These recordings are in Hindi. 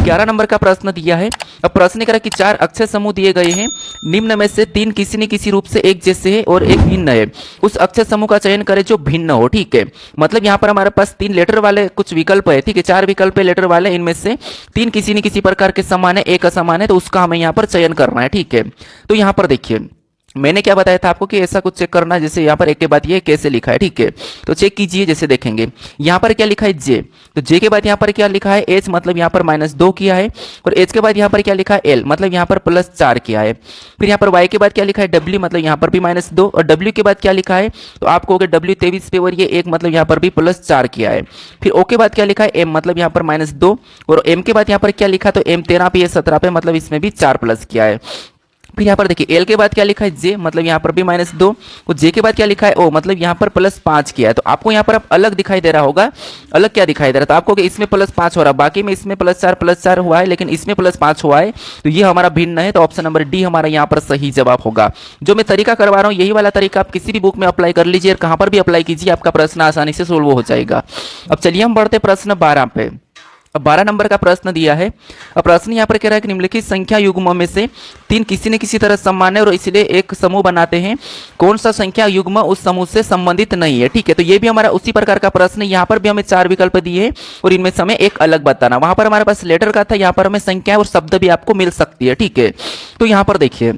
11 नंबर का प्रश्न दिया है। अब प्रश्न करा कि 4 अक्षर समूह दिए गए हैं, निम्न में से 3 किसी न किसी रूप से एक जैसे है और एक भिन्न है, उस अक्षर समूह का चयन करें जो भिन्न हो। ठीक है, मतलब यहाँ पर हमारे पास 3 लेटर वाले कुछ विकल्प है। ठीक है, 4 विकल्प है लेटर वाले, इनमें से 3 किसी न किसी प्रकार के समान है, एक असमान है, तो उसका हमें यहाँ पर चयन करना है। ठीक है, तो यहाँ पर देखिए मैंने क्या बताया था आपको कि ऐसा कुछ चेक करना है, जैसे यहाँ पर एक के बाद ये कैसे लिखा है। ठीक है, तो चेक कीजिए, जैसे देखेंगे यहाँ पर क्या लिखा है जे, तो जे के बाद यहाँ पर क्या लिखा है एच, मतलब यहाँ पर -2 किया है, और एच के बाद यहाँ पर क्या लिखा है एल, मतलब यहाँ पर +4 किया है। फिर यहाँ पर वाई के बाद क्या लिखा है डब्ल्यू, मतलब यहाँ पर भी -2, और डब्ल्यू के बाद क्या लिखा है, तो आपको हो गया डब्ल्यू 23 पे और ये 1, मतलब यहाँ पर भी +4 किया है। फिर ओ के बाद क्या लिखा है एम, मतलब यहाँ पर -2, और एम के बाद यहाँ पर क्या लिखा, तो एम 13 पे, ये 17 पे, मतलब इसमें भी 4 प्लस किया है। फिर यहाँ पर देखिए एल के बाद क्या लिखा है जे, मतलब यहाँ पर भी -2, और जे के बाद क्या लिखा है ओ, मतलब यहाँ पर +5 किया है। तो आपको यहाँ पर अब अलग दिखाई दे रहा होगा, अलग क्या दिखाई दे रहा है, तो आपको इसमें +5 हो रहा है, बाकी में इसमें +4 हुआ है, लेकिन इसमें +5 हुआ है, तो ये हमारा भिन्न है। तो ऑप्शन नंबर डी हमारा यहाँ पर सही जवाब होगा। जो मैं तरीका करवा रहा हूँ यही वाला तरीका आप किसी भी बुक में अप्लाई कर लीजिए और कहाँ पर भी अप्लाई कीजिए, आपका प्रश्न आसानी से सोल्व हो जाएगा। अब चलिए हम बढ़ते प्रश्न 12 पे। अब 12 नंबर का प्रश्न दिया है। अब प्रश्न यहाँ पर कह रहा है कि निम्नलिखित संख्या युग्म में से 3 किसी न किसी तरह समान है और इसलिए एक समूह बनाते हैं, कौन सा संख्या युग्म उस समूह से संबंधित नहीं है। ठीक है, तो ये भी हमारा उसी प्रकार का प्रश्न है। यहाँ पर भी हमें 4 विकल्प दिए हैं और इनमें से हमें एक अलग बताना। वहां पर हमारे पास लेटर का था, यहाँ पर हमें संख्या और शब्द भी आपको मिल सकती है। ठीक है, तो यहाँ पर देखिए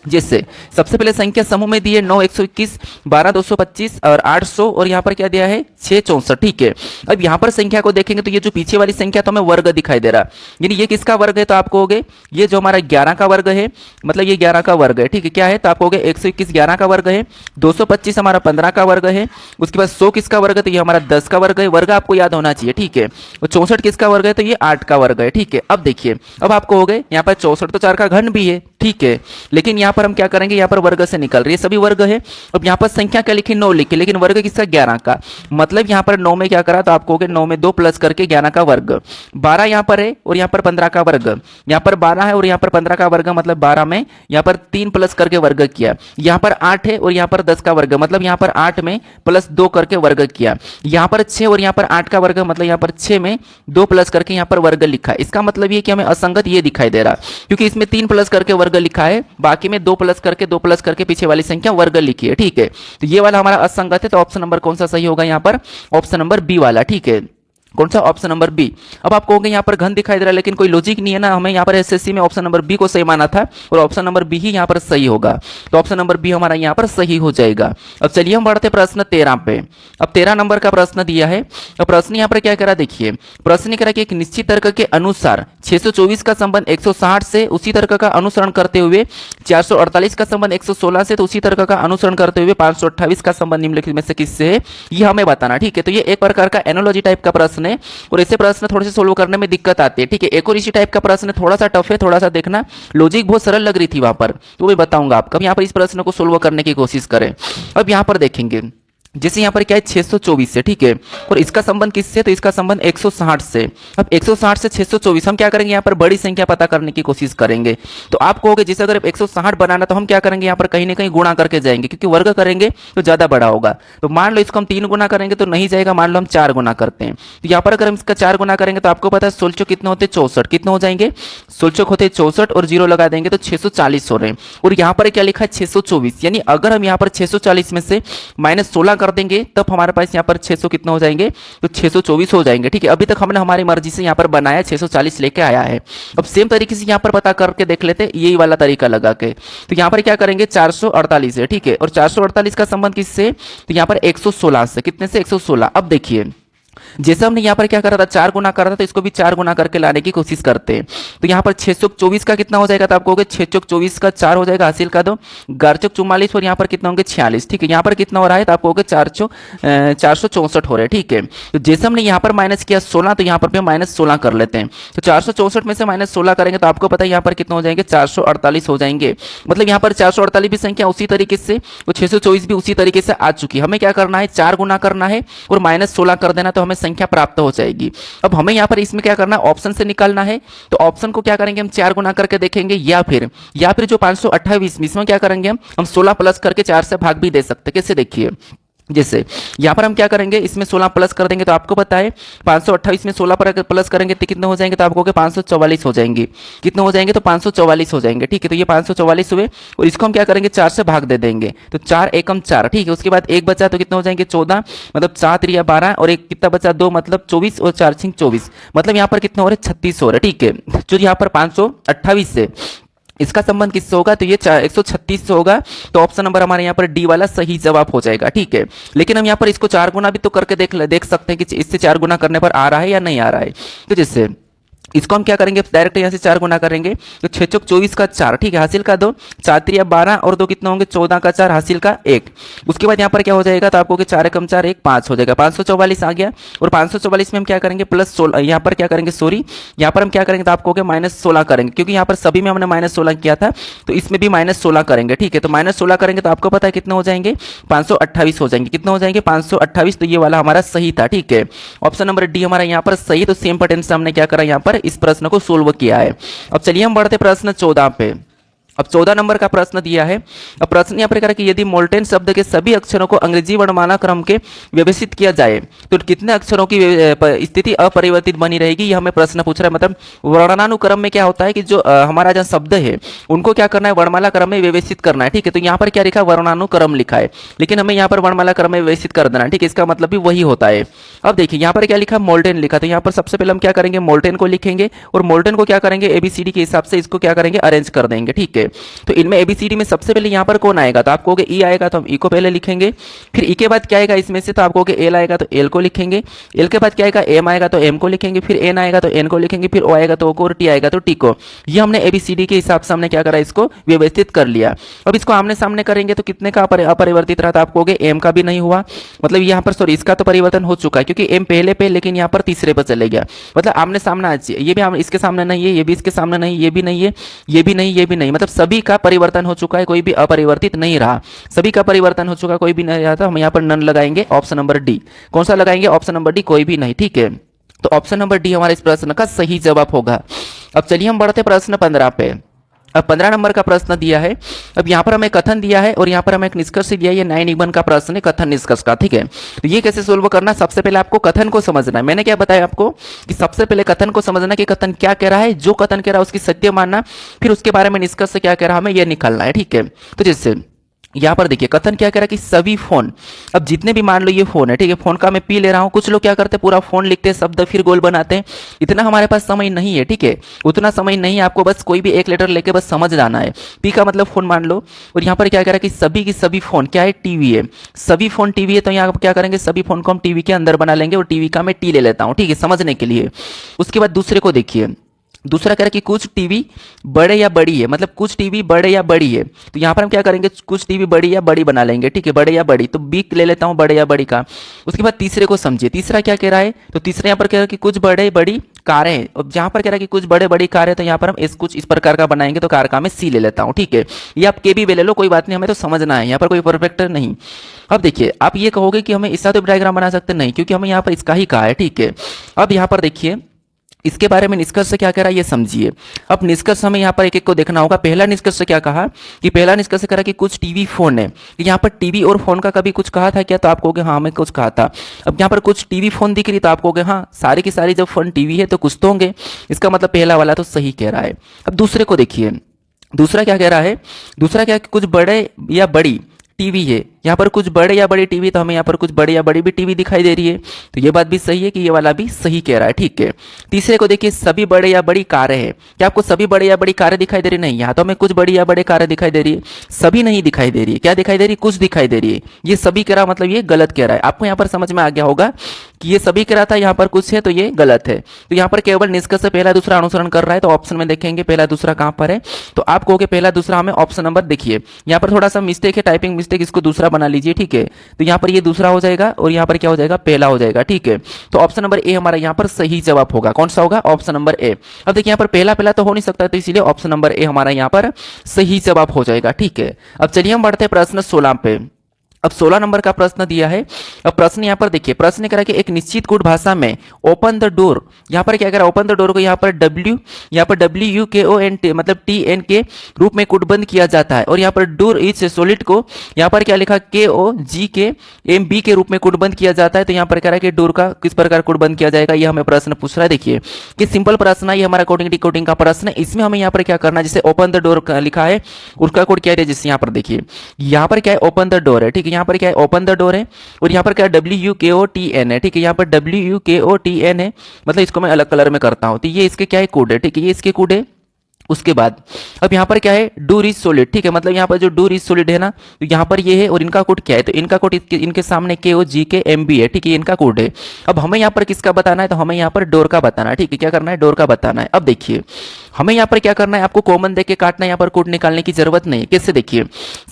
जैसे सबसे पहले संख्या समूह में दी है 9 121 12 225 और 800, और यहाँ पर क्या दिया है 6 64। ठीक है, अब यहाँ पर संख्या को देखेंगे तो ये जो पीछे वाली संख्या तो हमें वर्ग दिखाई दे रहा है, यानी ये किसका वर्ग है, तो आपको हो गए ये जो हमारा 11 का वर्ग है, मतलब ये 11 का वर्ग है। ठीक है, क्या है, तो आपको हो गए 121 11 का वर्ग है, 225 हमारा 15 का वर्ग है, उसके बाद 100 किसका वर्ग है, तो ये हमारा 10 का वर्ग है, वर्ग आपको याद होना चाहिए। ठीक है, और 64 किसका वर्ग है, तो ये 8 का वर्ग है। ठीक है, अब देखिए अब आपको हो गए यहाँ पर 64 तो 4 का घन भी है। ठीक है, लेकिन यहाँ पर हम क्या करेंगे, यहाँ पर वर्ग से निकल रही है, सभी वर्ग है। अब यहाँ पर संख्या क्या लिखी 9 लिखी, लेकिन वर्ग किसका 11 का, मतलब यहाँ पर 9 में क्या करा, तो आपको हो गया 9 में 2 प्लस करके 11 का वर्ग, 12 यहाँ पर है और यहाँ पर 15 का वर्ग, यहाँ पर 12 है और यहाँ पर 15 का वर्ग, मतलब 12 में यहाँ पर 3 प्लस करके वर्ग किया, यहाँ पर 8 है और यहाँ पर 10 का वर्ग, मतलब यहाँ पर 8 में +2 करके वर्ग किया, यहाँ पर 6 और यहाँ पर 8 का वर्ग, मतलब यहाँ पर 6 में 2 प्लस करके यहाँ पर वर्ग लिखा। इसका मतलब ये कि हमें असंगत ये दिखाई दे रहा, क्योंकि इसमें 3 प्लस करके वर्ग लिखा है, बाकी में 2 प्लस करके पीछे वाली संख्या वर्ग लिखी है। ठीक है, तो ये वाला हमारा असंगत है, तो ऑप्शन नंबर कौन सा सही होगा यहाँ पर, ऑप्शन नंबर बी वाला। ठीक है, कौन सा, ऑप्शन नंबर बी। अब आप कहोगे यहाँ पर घन दिखाई दे रहा है, लेकिन कोई लॉजिक नहीं है ना, हमें यहाँ पर एसएससी में ऑप्शन नंबर बी को सही माना था और ऑप्शन नंबर बी ही यहाँ पर सही होगा, तो ऑप्शन नंबर बी हमारा यहाँ पर सही हो जाएगा। अब चलिए हम बढ़ते प्रश्न 13 पे। अब 13 नंबर का प्रश्न दिया है। अब प्रश्न यहाँ पर क्या करा, देखिए प्रश्न करा कि एक निश्चित तर्क के अनुसार 624 का संबंध 160 से, उसी तर्क का अनुसरण करते हुए 448 का संबंध 116 से, तो उसी तर्क का अनुसरण करते हुए 528 का संबंध निम्नलिखित में से किससे है, ये हमें बताना। ठीक है, तो ये एक प्रकार का एनोलॉजी टाइप का प्रश्न है और ऐसे प्रश्न थोड़े से सोल्व करने में दिक्कत आती है। ठीक है, एक और इसी टाइप का प्रश्न थोड़ा सा टफ है, थोड़ा सा देखना, लॉजिक बहुत सरल लग रही थी वहां पर, तो मैं बताऊंगा आपको। यहाँ पर इस प्रश्न को सोल्व करने की कोशिश करें। अब यहाँ पर देखेंगे जैसे यहाँ पर क्या है 624 से, ठीक है, और इसका संबंध किससे, तो इसका संबंध 160 से। अब 160 से 624 हम क्या करेंगे, यहाँ पर बड़ी संख्या पता करने की कोशिश करेंगे। तो आप कहोगे जैसे अगर 160 बनाना तो हम क्या करेंगे, यहाँ पर कहीं ना कहीं गुणा करके जाएंगे, क्योंकि वर्ग करेंगे तो ज्यादा बड़ा होगा। तो मान लो इसको हम 3 गुना करेंगे तो नहीं जाएगा, मान लो हम 4 गुना करते हैं, तो यहाँ पर अगर हम इसका 4 गुना करेंगे तो आपको पता है 16 कितने होते 64, कितने हो जाएंगे 16 होते 64 और 0 लगा देंगे तो 640 हो रहे हैं। और यहाँ पर क्या लिखा है 624, यानी अगर हम यहाँ पर 640 में से -16 कर देंगे तब हमारे पास यहाँ पर 600 कितने हो जाएंगे, तो 624 हो जाएंगे। ठीक है, अभी तक हमने हमारी मर्जी से यहाँ पर बनाया 640 लेके आया है। अब सेम तरीके से यहाँ पर पता करके देख लेते हैं, यही वाला तरीका लगा के। तो यहाँ पर क्या करेंगे 448 है, ठीक है, और 448 का संबंध किससे, तो यहाँ पर 116 से, कितने से 116। अब देखिए जैसे हमने यहाँ पर क्या करा था 4 गुना करा था, तो इसको भी 4 गुना करके लाने की कोशिश करते हैं। तो यहाँ पर 624 का कितना हो जाएगा, तो आपको 6 चौक 24 का 4 हो जाएगा, हासिल का 2, 11 चौक 44 और यहाँ पर कितना होंगे 46। ठीक है, यहाँ पर कितना हो रहा है, तो आपको 464 हो रहे हैं। ठीक है, तो जैसे हमने यहाँ पर माइनस किया 16, तो यहाँ पर भी -16 कर लेते हैं। तो 464 में से -16 करेंगे तो आपको पता है यहाँ पर कितना हो जाएंगे 448 हो जाएंगे। मतलब यहाँ पर 448 भी संख्या उसी तरीके से, तो 624 भी उसी तरीके से आ चुकी है। हमें क्या करना है 4 गुना करना है और -16 कर देना, तो हमें संख्या प्राप्त हो जाएगी। अब हमें यहाँ पर इसमें क्या करना है, ऑप्शन से निकालना है। तो ऑप्शन को क्या करेंगे हम 4 गुना करके देखेंगे, या फिर जो 528 इसमें क्या करेंगे हम 16 प्लस करके 4 से भाग भी दे सकते हैं। कैसे देखिए जैसे यहाँ पर हम क्या करेंगे, इसमें 16 प्लस कर देंगे तो आपको पता है 528 में 16 पर प्लस करेंगे तो कितने हो जाएंगे, तो आपको 544 हो जाएंगे। कितने हो जाएंगे, तो 544 हो जाएंगे। ठीक है, तो ये 544 हुए और इसको हम क्या करेंगे 4 से भाग दे देंगे, तो 4 एकम 4। ठीक है, उसके बाद एक बचा तो कितने हो जाएंगे 14, मतलब 4 3 12 और एक कितना बचा 2, मतलब 24 और 4 6 24, मतलब यहाँ पर कितने हो रहे 36 हो रहे। ठीक है, जो यहाँ पर 528 से इसका संबंध किससे होगा, तो ये 136 से होगा। तो ऑप्शन नंबर हमारे यहाँ पर डी वाला सही जवाब हो जाएगा। ठीक है, लेकिन हम यहाँ पर इसको 4 गुना भी तो करके देख सकते हैं कि इससे 4 गुना करने पर आ रहा है या नहीं आ रहा है। तो जैसे इसको हम क्या करेंगे, डायरेक्ट यहाँ से 4 गुना करेंगे तो 6 चौक 24 का 4। ठीक है, हासिल का 2, 4 3 12 और 2 कितना होंगे 14 का 4, हासिल का 1। उसके बाद यहाँ पर क्या हो जाएगा, तो आपको 4 एकम 4 1 5 हो जाएगा, 544 आ गया। और 544 में हम क्या करेंगे प्लस 16, यहाँ पर क्या करेंगे सॉरी, यहाँ पर हम क्या करेंगे तो आपको -16 करेंगे, क्योंकि यहाँ पर सभी में हमने -16 किया था तो इसमें भी -16 करेंगे। ठीक है, तो -16 करेंगे तो आपको पता है कितने हो जाएंगे 528 हो जाएंगे। कितने हो जाएंगे 528, तो ये वाला हमारा सही था। ठीक है, ऑप्शन नंबर डी हमारा यहाँ पर सही। तो सेम पैटर्न से हमने क्या करा, यहाँ पर इस प्रश्न को सोल्व किया है। अब चलिए हम बढ़ते प्रश्न 14 पे। अब 14 नंबर का प्रश्न दिया है। अब प्रश्न यहाँ पर कह कि यदि मोल्टेन शब्द के सभी अक्षरों को अंग्रेजी वर्णमाला क्रम के व्यवस्थित किया जाए तो कितने अक्षरों की स्थिति अपरिवर्तित बनी रहेगी, ये हमें प्रश्न पूछ रहा है। मतलब वर्णानुक्रम में क्या होता है कि जो हमारा जो शब्द है उनको क्या करना है वर्णमाला क्रम में व्यवस्थित करना है। ठीक है, तो यहाँ पर क्या लिखा है वर्णानुक्रम लिखा है, लेकिन हमें यहाँ पर वर्णमाला क्रम में व्यवस्थित कर देना है। ठीक है, इसका मतलब भी वही होता है। अब देखिए यहाँ पर क्या लिखा मोल्टेन लिखा, तो यहाँ पर सबसे पहले हम क्या करेंगे मोल्टेन को लिखेंगे और मोल्टेन को क्या करेंगे एबीसीडी के हिसाब से इसको क्या करेंगे अरेंज कर देंगे। ठीक है, तो इनमें एबीसीडी में सबसे पहले यहाँ पर कौन आएगा, तो आप कहोगे ई आएगा तो हम ई को पहले लिखेंगे। फिर ई के बाद क्या आएगा इसमें से, तो आप कहोगे एल आएगा तो एल को लिखेंगे। एल के बाद क्या आएगा एम आएगा तो एम को लिखेंगे। फिर एन आएगा तो एन को लिखेंगे। फिर ओ आएगा तो ओ को और टी आएगा तो टी को। ये हमने एबीसीडी के हिसाब से हमने क्या करा इसको व्यवस्थित कर लिया। अब इसको आमने सामने करेंगे तो कितने का अपरिवर्तित रहा, तो आप कहोगे एम का भी नहीं हुआ, मतलब यहाँ पर सॉरी इसका तो परिवर्तन हो चुका है क्योंकि एम पहले पे लेकिन यहाँ पर तीसरे पर चले गया, मतलब आमने सामने आज ये भी इसके सामने नहीं है, ये भी इसके सामने नहीं, ये भी नहीं है, ये भी नहीं, ये भी नहीं, मतलब सभी का परिवर्तन हो चुका है, कोई भी अपरिवर्तित नहीं रहा। सभी का परिवर्तन हो चुका, कोई भी नहीं रहा, तो हम यहाँ पर नन लगाएंगे। ऑप्शन नंबर डी, कौन सा लगाएंगे ऑप्शन नंबर डी, कोई भी नहीं। ठीक है, तो ऑप्शन नंबर डी हमारे इस प्रश्न का सही जवाब होगा। अब चलिए हम बढ़ते प्रश्न 15 पे। अब 15 नंबर का प्रश्न दिया है। अब यहाँ पर हमें कथन दिया है और यहाँ पर हमें एक निष्कर्ष दिया है। ये 9 निबंध का प्रश्न है कथन निष्कर्ष का। ठीक है, तो ये कैसे सोल्व करना, सबसे पहले आपको कथन को समझना है। मैंने क्या बताया आपको कि सबसे पहले कथन को समझना कि कथन क्या कह रहा है, जो कथन कह रहा है उसकी सत्य मानना, फिर उसके बारे में निष्कर्ष क्या कह रहा है हमें यह निकालना है। ठीक है, तो जैसे यहाँ पर देखिए कथन क्या कह रहा है कि सभी फोन, अब जितने भी मान लो ये फोन है, ठीक है, फोन का मैं पी ले रहा हूँ, कुछ लोग क्या करते हैं पूरा फोन लिखते हैं शब्द फिर गोल बनाते हैं, इतना हमारे पास समय नहीं है। ठीक है, उतना समय नहीं है, आपको बस कोई भी एक लेटर लेके बस समझ जाना है। पी का मतलब फोन मान लो, और यहाँ पर क्या कह रहा है कि सभी की सभी फोन क्या है टीवी है, सभी फोन टीवी है, तो यहाँ क्या करेंगे सभी फोन को हम टीवी के अंदर बना लेंगे और टीवी का मैं टी ले लेता हूँ। ठीक है, समझने के लिए। उसके बाद दूसरे को देखिए, दूसरा कह रहा है कि कुछ टीवी बड़े या बड़ी है, मतलब कुछ टीवी बड़े या बड़ी है, तो यहाँ पर हम क्या करेंगे कुछ टीवी बड़ी या बड़ी बना लेंगे। ठीक है, बड़े या बड़ी, तो बी ले लेता हूँ बड़े या बड़ी का। उसके बाद तीसरे को समझिए, तीसरा क्या कह रहा है, तो तीसरा यहाँ पर कह रहा है कि कुछ बड़े बड़ी कारें हैं, और जहाँ पर कह रहा है कि कुछ बड़े बड़ी कारें, तो यहाँ पर हम कुछ इस प्रकार का बनाएंगे, तो कार का मैं सी ले लेता हूँ। ठीक है, ये आप के भी ले लो, कोई बात नहीं, हमें तो समझना है, यहाँ पर कोई परफेक्ट नहीं। अब देखिए आप ये कहोगे कि हमें इसका तो डायग्राम बना सकते नहीं, क्योंकि हमें यहाँ पर इसका ही कहा है। ठीक है, अब यहाँ पर देखिए इसके बारे में निष्कर्ष क्या कह रहा है ये समझिए। अब निष्कर्ष हमें यहाँ पर एक एक को देखना होगा। पहला निष्कर्ष क्या कहा कि पहला निष्कर्ष कह रहा है कि कुछ टीवी फोन है, यहाँ पर टीवी और फोन का कभी कुछ कहा था क्या, तो आप कहोगे हाँ हमें कुछ कहा था। अब यहाँ पर कुछ टीवी फोन दिख रही, तो आप कहोगे हाँ सारी की सारी जब फोन टीवी है तो कुछ तो होंगे, इसका मतलब पहला वाला तो सही कह रहा है। अब दूसरे को देखिए, दूसरा क्या कह रहा है, दूसरा क्या कुछ बड़े या बड़ी टीवी है, यहाँ पर कुछ बड़े या बड़ी टीवी, तो हमें यहाँ पर कुछ बड़े या बड़ी भी टीवी दिखाई दे रही है, तो ये बात भी सही है कि ये वाला भी सही कह रहा है। ठीक है, तीसरे को देखिए सभी बड़े या बड़ी कारें हैं, क्या आपको सभी बड़े या बड़ी कारें दिखाई दे रही, नहीं, यहाँ तो हमें कुछ बड़ी या बड़े कारें दिखाई दे रही है, सभी नहीं दिखाई दे रही है, क्या दिखाई दे रही है कुछ दिखाई दे रही है, ये सभी कह रहा मतलब ये गलत कह रहा है। आपको यहाँ पर समझ में आ गया होगा कि ये सभी कह रहा था, यहाँ पर कुछ है तो ये गलत है, तो यहाँ पर केवल निष्कर्ष से पहला दूसरा अनुसरण कर रहा है, तो ऑप्शन में देखेंगे पहला दूसरा कहाँ पर है, तो आप कहोगे पहला दूसरा हमें ऑप्शन नंबर देखिए, यहाँ पर थोड़ा सा मिस्टेक है, टाइपिंग मिस्टेक, इसको दूसरा बना लीजिए। ठीक है, तो यहाँ पर ये दूसरा हो जाएगा और यहाँ पर क्या हो जाएगा पहला हो जाएगा। ठीक है, तो ऑप्शन नंबर ए हमारा यहाँ पर सही जवाब होगा। कौन सा होगा, ऑप्शन नंबर ए। अब देखिए यहाँ पर पहला पहला तो हो नहीं सकता, तो इसीलिए ऑप्शन नंबर ए हमारा यहाँ पर सही जवाब हो जाएगा। ठीक है, अब चलिए हम बढ़ते हैं प्रश्न 16 पे। अब 16 नंबर का प्रश्न दिया है। अब प्रश्न यहाँ पर देखिए, प्रश्न कह रहा है कि एक निश्चित कोड भाषा में ओपन द डोर, यहाँ पर क्या कह रहा है, ओपन द डोर को यहाँ पर WUKON मतलब TN के रूप में कोडबंद किया जाता है, और यहाँ पर डोर इज सॉलिड को यहाँ पर क्या लिखा KOGKMB के रूप में कोडबंद किया जाता है। तो यहाँ पर कह रहा है कि डोर का किस प्रकार कोडबंद किया जाएगा, ये हमें प्रश्न पूछ रहा है। देखिए कि सिंपल प्रश्न है, ये हमारा कोडिंग डिकोडिंग का प्रश्न है। इसमें हमें यहाँ पर क्या करना है, जैसे ओपन द डोर लिखा है उसका कोड क्या है, जैसे यहाँ पर देखिए, यहाँ पर क्या है, ओपन द डोर है, ठीक है, यहाँ पर क्या है, ओपन द डोर है, और यहाँ पर क्या है, WUKOTN है, ठीक है, यहाँ पर WUKOTN है, मतलब इसको मैं अलग कलर में करता हूँ, तो ये इसके क्या है, कोड है, ठीक है, ये इसके कोड है। उसके बाद अब यहाँ पर क्या है, डोर इज सॉलिड, ठीक है, मतलब यहाँ पर जो डोर इज सॉलिड है ना, तो यहाँ पर ये है, और इनका कोड क्या है, तो इनका कोड इनके सामने KOGKMB है, ठीक है, इनका कोड है। अब हमें यहाँ पर किसका बताना है, तो हमें यहाँ पर डोर का बताना है, ठीक है, क्या करना है, डोर का बताना है। अब देखिए हमें यहाँ पर क्या करना है, आपको कॉमन देख के काटना है, यहाँ पर कोड निकालने की जरूरत नहीं है। कैसे, देखिए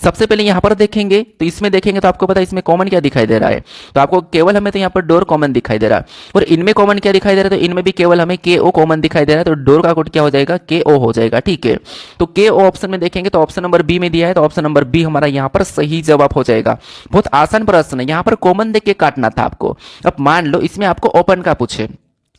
सबसे पहले यहाँ पर देखेंगे, तो इसमें देखेंगे तो आपको पता है इसमें कॉमन क्या दिखाई दे रहा है, तो आपको केवल हमें तो यहाँ पर डोर कॉमन दिखाई दे रहा है, और इनमें कॉमन क्या दिखाई दे रहा है, तो इनमें भी केवल हमें KO कॉमन दिखाई दे रहा है, तो डोर का कोड क्या हो जाएगा, KO हो जाएगा, ठीक है। तो KO ऑप्शन में देखेंगे तो ऑप्शन नंबर बी में दिया है, तो ऑप्शन नंबर बी हमारा यहाँ पर सही जवाब हो जाएगा। बहुत आसान प्रश्न है, यहाँ पर कॉमन देख के काटना था आपको। अब मान लो इसमें आपको ओपन का पूछे,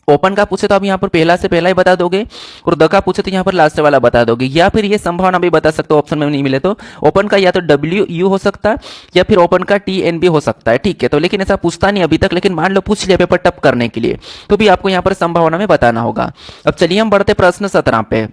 ओपन का पूछे तो आप यहाँ पर पहला से पहला ही बता दोगे, और द का पूछे तो यहाँ पर लास्ट वाला बता दोगे, या फिर ये संभावना भी बता सकते हो ऑप्शन में नहीं मिले तो ओपन का या तो WU हो सकता है या फिर ओपन का TN भी हो सकता है, ठीक है। तो लेकिन ऐसा पूछता नहीं अभी तक, लेकिन मान लो पूछ लिया पेपर टप करने के लिए, तो भी आपको यहाँ पर संभावना में बताना होगा। अब चलिए हम बढ़ते प्रश्न 17 पे।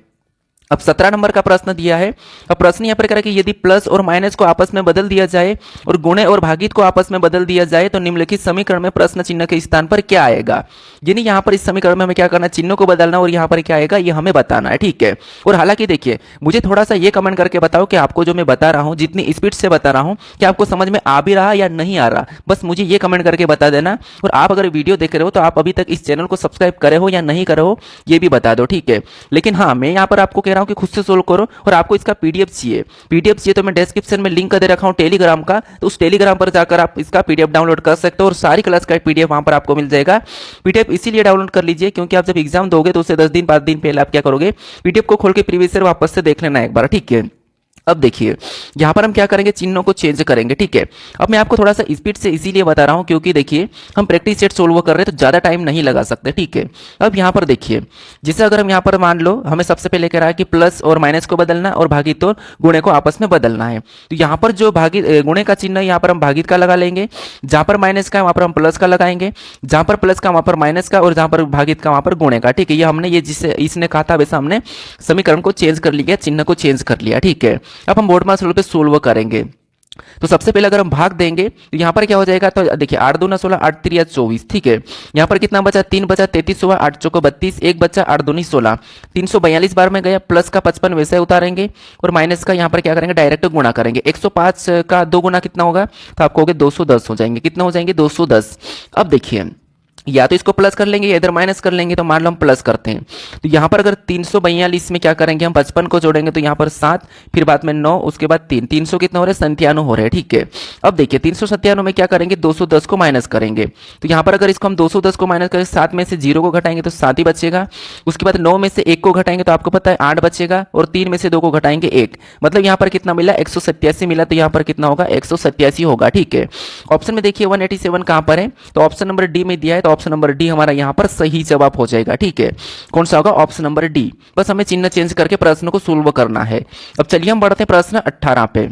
अब 17 नंबर का प्रश्न दिया है। अब प्रश्न यहाँ पर कह रहा है कि यदि प्लस और माइनस को आपस में बदल दिया जाए और गुणे और भागित को आपस में बदल दिया जाए तो निम्नलिखित समीकरण में प्रश्न चिन्ह के स्थान पर क्या आएगा। यानी यहाँ पर इस समीकरण में हमें क्या करना है, चिन्हों को बदलना, और यहाँ पर क्या आएगा ये हमें बताना है, ठीक है। और हालांकि देखिए मुझे थोड़ा सा ये कमेंट करके बताओ कि आपको जो मैं बता रहा हूँ, जितनी स्पीड से बता रहा हूँ, कि आपको समझ में आ भी रहा या नहीं आ रहा, बस मुझे ये कमेंट करके बता देना। और आप अगर वीडियो देख रहे हो तो आप अभी तक इस चैनल को सब्सक्राइब करे हो या नहीं करे हो, ये भी बता दो, ठीक है। लेकिन हाँ, मैं यहाँ पर आपको कह रहा हूँ कि खुद से सोल्व करो, और आपको इसका पीडीएफ चाहिए तो मैं डिस्क्रिप्शन में लिंक दे रखा हूं टेलीग्राम का, तो उस टेलीग्राम पर जाकर आप इसका पीडीएफ डाउनलोड कर सकते हो, और सारी क्लास का पीडीएफ वहां पर आपको मिल जाएगा। पीडीएफ इसीलिए डाउनलोड कर लीजिए क्योंकि आप जब एग्जाम दोगे तो उससे 10 दिन 5 दिन पहले आप क्या करोगे, पीडीएफ को खोल के प्रीवियस ईयर वापस से देख लेना एक बार, ठीक है। अब देखिए यहां पर हम क्या करेंगे, चिन्हों को चेंज करेंगे, ठीक है। अब मैं आपको थोड़ा सा स्पीड से इसीलिए बता रहा हूं क्योंकि देखिए हम प्रैक्टिस सेट सोल्व कर रहे हैं तो ज्यादा टाइम नहीं लगा सकते, ठीक है। अब यहां पर देखिए, जैसे अगर हम यहां पर मान लो हमें सबसे पहले कह रहा है कि प्लस और माइनस को बदलना और भागित और गुणे को आपस में बदलना है, तो यहां पर जो भागित गुणे का चिन्ह यहाँ पर हम भागित का लगा लेंगे, जहां पर माइनस का वहां पर हम प्लस का लगाएंगे, जहां पर प्लस का वहां पर माइनस का, और जहां पर भागित का वहां पर गुणे का, ठीक है। ये हमने ये जिससे इसने कहा था वैसे हमने समीकरण को चेंज कर लिया, चिन्ह को चेंज कर लिया, ठीक है। अब हम बोर्ड मास पे सोल्व करेंगे। तो सबसे पहले अगर हम भाग देंगे तो यहां पर क्या हो जाएगा, तो देखिए 8 दूना 16, 8 3 24, ठीक है। यहां पर कितना बचा, 3 बचा, 33 हुआ, 8 चौको 32, 1 बचा, 8 दूनी 16, 342 बार में गया, प्लस का 55 वैसे उतारेंगे, और माइनस का यहां पर क्या करेंगे, डायरेक्ट गुणा करेंगे। 105 का 2 गुना कितना होगा, तो आपको हो गया 210 हो जाएंगे, कितना हो जाएंगे 210। अब देखिए या तो इसको प्लस कर लेंगे या इधर माइनस कर लेंगे, तो मान लो हम प्लस करते हैं, तो यहाँ पर अगर 342 में क्या करेंगे, हम 55 को जोड़ेंगे तो यहाँ पर 7, फिर बाद में 9, उसके बाद 3, 300 कितना हो रहा है, 97 हो रहा है, ठीक है। अब देखिए 397 में क्या करेंगे, 210 को माइनस करेंगे, तो यहाँ पर अगर इसको हम 210 को माइनस करें, 7 में से 0 को घटाएंगे तो 7 ही बचेगा, उसके बाद 9 में से 1 को घटाएंगे तो आपको पता है 8 बचेगा, और 3 में से 2 को घटाएंगे 1, मतलब यहाँ पर कितना मिला, 187 मिला, तो यहाँ पर कितना होगा, 187 होगा, ठीक है। ऑप्शन में देखिए 187 कहाँ पर है, तो ऑप्शन नंबर डी में दिया है, तो ऑप्शन नंबर डी हमारा यहां पर सही जवाब हो जाएगा, ठीक है। कौन सा होगा, ऑप्शन नंबर डी। बस हमें चिन्ह चेंज करके प्रश्न को सोल्व करना है। अब चलिए हम बढ़ते हैं प्रश्न 18 पे।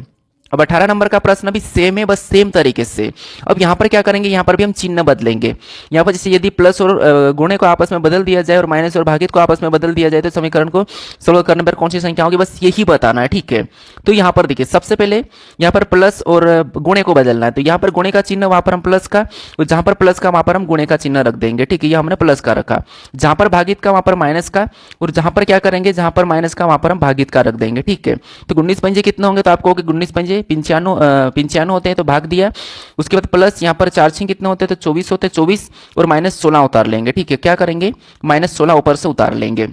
अब 18 नंबर का प्रश्न भी सेम है, बस सेम तरीके से। अब यहाँ पर क्या करेंगे, यहाँ पर भी हम चिन्ह बदलेंगे। यहाँ पर जैसे यदि प्लस और गुणे को आपस में बदल दिया जाए और माइनस और भागित को आपस में बदल दिया जाए तो समीकरण को सोल्व करने पर कौन सी संख्या होगी, बस यही बताना है, ठीक है। तो यहाँ पर देखिए सबसे पहले यहाँ पर प्लस और गुणे को बदलना है, तो यहाँ पर गुणे का चिन्ह वहां पर हम प्लस का, और जहां पर प्लस का वहां पर हम गुणे का चिन्ह रख देंगे, ठीक है। ये हमने प्लस का रखा, जहां पर भागित का वहां पर माइनस का, और जहां पर क्या करेंगे, जहां पर माइनस का वहां पर हम भागित का रख देंगे, ठीक है। तो 19 पंजे कितने होंगे, तो आपको 19 पंजे 95 होते हैं, तो भाग दिया। उसके बाद प्लस यहाँ पर 4 6 कितने होते हैं, तो 24 होते हैं, 24 और माइनस 16 उतार लेंगे, ठीक है। क्या करेंगे, माइनस 16 ऊपर से उतार लेंगे।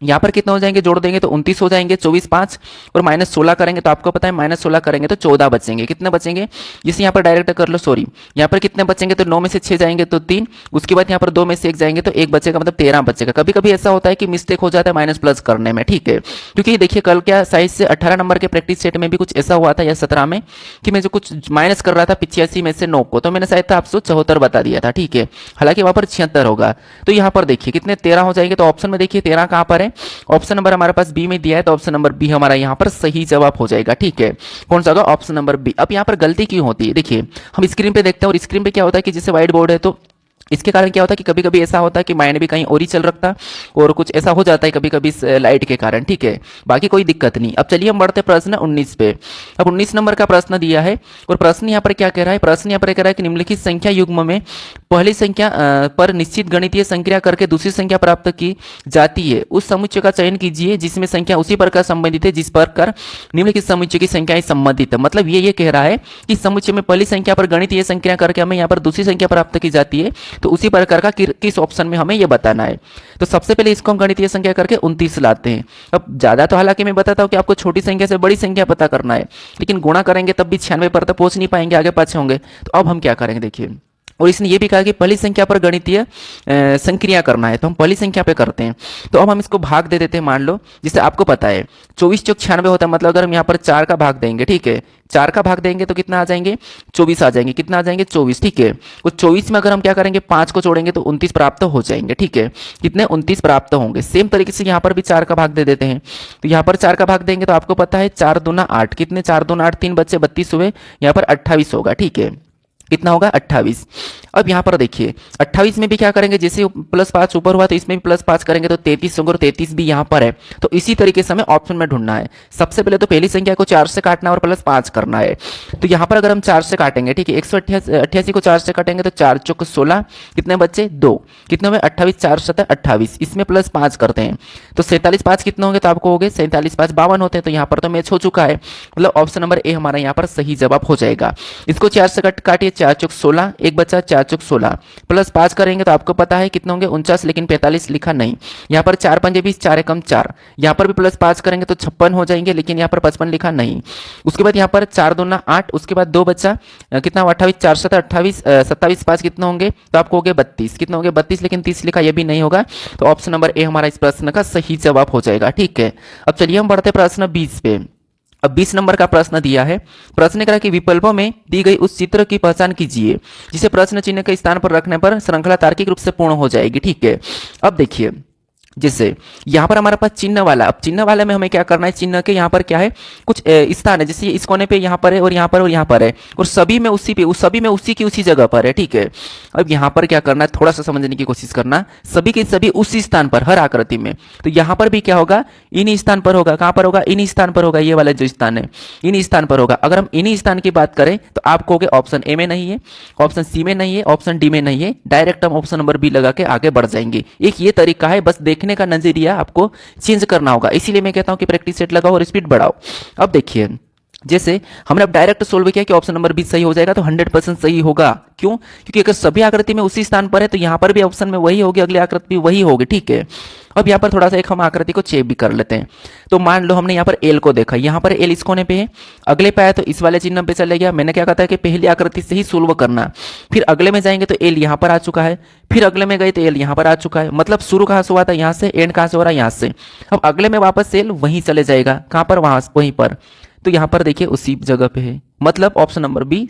यहाँ पर कितने हो जाएंगे, जोड़ देंगे तो 29 हो जाएंगे, 24 5 और -16 करेंगे तो आपको पता है -16 करेंगे तो 14 बचेंगे। कितने बचेंगे, जिसे यहाँ पर डायरेक्ट कर लो, सॉरी यहाँ पर कितने बचेंगे, तो 9 में से 6 जाएंगे तो 3, उसके बाद यहाँ पर 2 में से 1 जाएंगे तो 1 बचेगा, मतलब 13 बचेगा। कभी कभी ऐसा होता है कि मिस्टेक हो जाता है माइनस प्लस करने में, ठीक है। क्योंकि देखिए कल क्या साइज से 18 नंबर के प्रैक्टिस सेट में भी कुछ ऐसा हुआ था या 17 में कि मैं जो कुछ माइनस कर रहा था 85 में से 9 को, तो मैंने शायद था 874 बता दिया था, ठीक है। हालांकि वहां पर 76 होगा। तो यहाँ पर देखिए कितने 13 हो जाएंगे, तो ऑप्शन में देखिए 13 कहाँ पर है, ऑप्शन नंबर हमारे पास बी में दिया है, तो ऑप्शन नंबर बी हमारा यहाँ पर सही जवाब हो जाएगा, ठीक है। कौन सा होगा, ऑप्शन नंबर बी। अब यहाँ पर गलती क्यों होती है, देखिए हम स्क्रीन पे देखते हैं और स्क्रीन पे क्या होता है कि जैसे व्हाइट बोर्ड है तो इसके कारण क्या होता है कि कभी कभी ऐसा होता है कि माइंड भी कहीं और ही चल रखता और कुछ ऐसा हो जाता है कभी कभी लाइट के कारण, ठीक है। बाकी कोई दिक्कत नहीं। अब चलिए हम बढ़ते प्रश्न 19 पे। अब 19 नंबर का प्रश्न दिया है और प्रश्न यहाँ पर क्या कह रहा है, प्रश्न यहाँ पर कह रहा है कि निम्नलिखित संख्या युग्म में पहली संख्या पर निश्चित गणितीय संक्रिया करके दूसरी संख्या प्राप्त की जाती है, उस समुच्चय का चयन कीजिए जिसमें संख्या उसी प्रकार संबंधित है जिस प्रकार निम्नलिखित समुच्चय की संख्याएं संबंधित है। मतलब ये कह रहा है कि समुच्चय में पहली संख्या पर गणितीय संक्रिया करके हमें यहाँ पर दूसरी संख्या प्राप्त की जाती है, तो उसी प्रकार का किस ऑप्शन में हमें यह बताना है। तो सबसे पहले इसको हम गणितीय संख्या करके 29 लाते हैं। अब ज्यादा तो हालांकि मैं बताता हूं कि आपको छोटी संख्या से बड़ी संख्या पता करना है, लेकिन गुणा करेंगे तब भी 96 पर तो पहुंच नहीं पाएंगे, आगे पाछे होंगे। तो अब हम क्या करेंगे देखिए, और इसने ये भी कहा कि पहली संख्या पर गणितीय संक्रिया करना है, तो हम पहली संख्या पे करते हैं। तो अब हम इसको भाग दे देते हैं, मान लो जिसे आपको पता है 24 चौक 96 होता है, मतलब अगर हम यहाँ पर 4 का भाग देंगे, ठीक है, 4 का भाग देंगे तो कितना आ जाएंगे, 24 आ जाएंगे। कितना आ जाएंगे, 24, ठीक है। उस 24 में अगर हम क्या करेंगे 5 को जोड़ेंगे तो 29 प्राप्त हो जाएंगे, ठीक है। कितने, 29 प्राप्त होंगे। सेम तरीके से यहाँ पर भी 4 का भाग दे देते हैं, तो यहाँ पर 4 का भाग देंगे तो आपको पता है 4 दूना 8, कितने 4 दूना 8, 3 बच्चे 32 हुए, यहाँ पर 28 होगा, ठीक है। कितना होगा, 28। अब यहाँ पर देखिए 28 में भी क्या करेंगे, जैसे +5 ऊपर हुआ तो इसमें भी +5 करेंगे तो 33 होंगे और 33 भी यहाँ पर है। तो इसी तरीके से हमें ऑप्शन में ढूंढना है। सबसे पहले तो पहली संख्या को 4 से काटना और +5 करना है। तो यहाँ पर अगर हम 4 से काटेंगे, ठीक है, 188 को 4 से काटेंगे तो 4 चौक 16, कितने बच्चे 2, कितने हुए 28, 4 7 28, इसमें +5 करते हैं तो 47 5 कितने होंगे, तो आपको हो गए 47 5 52 होते हैं। तो यहाँ पर तो मैच हो चुका है, मतलब ऑप्शन नंबर ए हमारा यहाँ पर सही जवाब हो जाएगा। इसको 4 से काटिए, 4 चौक 16, एक बचा 4 चौक 16, +5 करेंगे तो आपको पता है कितने होंगे 49, लेकिन 45 लिखा नहीं। यहाँ पर 4 पंजे 20, 4 एकम 4, यहाँ पर भी +5 करेंगे तो 56 हो जाएंगे, लेकिन यहाँ पर 55 लिखा नहीं। उसके बाद यहाँ पर 4 दूना 8, उसके बाद 2 बचा कितना 28, 4 7 28, 27 5 कितने होंगे, तो आपको हो गए 32, कितने होंगे 32, लेकिन 30 लिखा, यह भी नहीं होगा। तो ऑप्शन नंबर ए हमारा इस प्रश्न का सही जवाब हो जाएगा, ठीक है। अब चलिए हम बढ़ते प्रश्न 20 पे। अब 20 नंबर का प्रश्न दिया है। प्रश्न ने कहा कि विकल्पों में दी गई उस चित्र की पहचान कीजिए जिसे प्रश्न चिन्ह के स्थान पर रखने पर श्रृंखला तार्किक रूप से पूर्ण हो जाएगी, ठीक है। अब देखिए जैसे यहाँ पर हमारे पास चिन्ह वाला, अब चिन्ह वाले में हमें क्या करना है, चिन्ह के यहाँ पर क्या है कुछ स्थान है, जैसे इस कोने पे यहाँ पर है और यहाँ पर और यहाँ पर है, और सभी में उसी पे सभी में उसी की उसी जगह पर है, ठीक है। अब यहाँ पर क्या करना है, थोड़ा सा समझने की कोशिश करना, सभी के सभी उसी स्थान पर हर आकृति में। तो यहाँ पर भी क्या होगा, इन्हीं स्थान पर होगा। कहाँ पर होगा, इन्हीं स्थान पर होगा, ये वाला जो स्थान है इन्हीं स्थान पर होगा। अगर हम इन्हीं स्थान की बात करें तो आप कहोगे ऑप्शन ए में नहीं है, ऑप्शन सी में नहीं है, ऑप्शन डी में नहीं है, डायरेक्ट हम ऑप्शन नंबर बी लगा के आगे बढ़ जाएंगे। एक ये तरीका है, बस देखने का नजरिया आपको चेंज करना होगा। इसीलिए मैं कहता हूं कि प्रैक्टिस सेट लगाओ और स्पीड बढ़ाओ। अब देखिए जैसे हमने अब डायरेक्ट सोल्व किया कि ऑप्शन नंबर बी सही हो जाएगा, तो 100% सही होगा। क्यों, क्योंकि अगर सभी आकृति में उसी स्थान पर है तो यहां पर भी ऑप्शन में वही होगी, अगली आकृति भी वही होगी, ठीक है। अब यहाँ पर थोड़ा सा एक हम आकृति को चेक भी कर लेते हैं। तो मान लो हमने यहाँ पर एल को देखा, यहाँ पर एल इस कोने पे है, अगले पे आया तो इस वाले चिन्ह पे चले गया। मैंने क्या कहा था कि पहली आकृति से ही सोल्व करना, फिर अगले में जाएंगे तो एल यहाँ पर आ चुका है, फिर अगले में गए तो एल यहाँ पर आ चुका है। मतलब शुरू कहाँ से हुआ था, यहाँ से, एंड कहाँ से हो रहा है, यहाँ से। अब अगले में वापस एल वहीं चले जाएगा, कहाँ पर, वहां वहीं पर। तो यहाँ पर देखिए उसी जगह पे है, मतलब ऑप्शन नंबर बी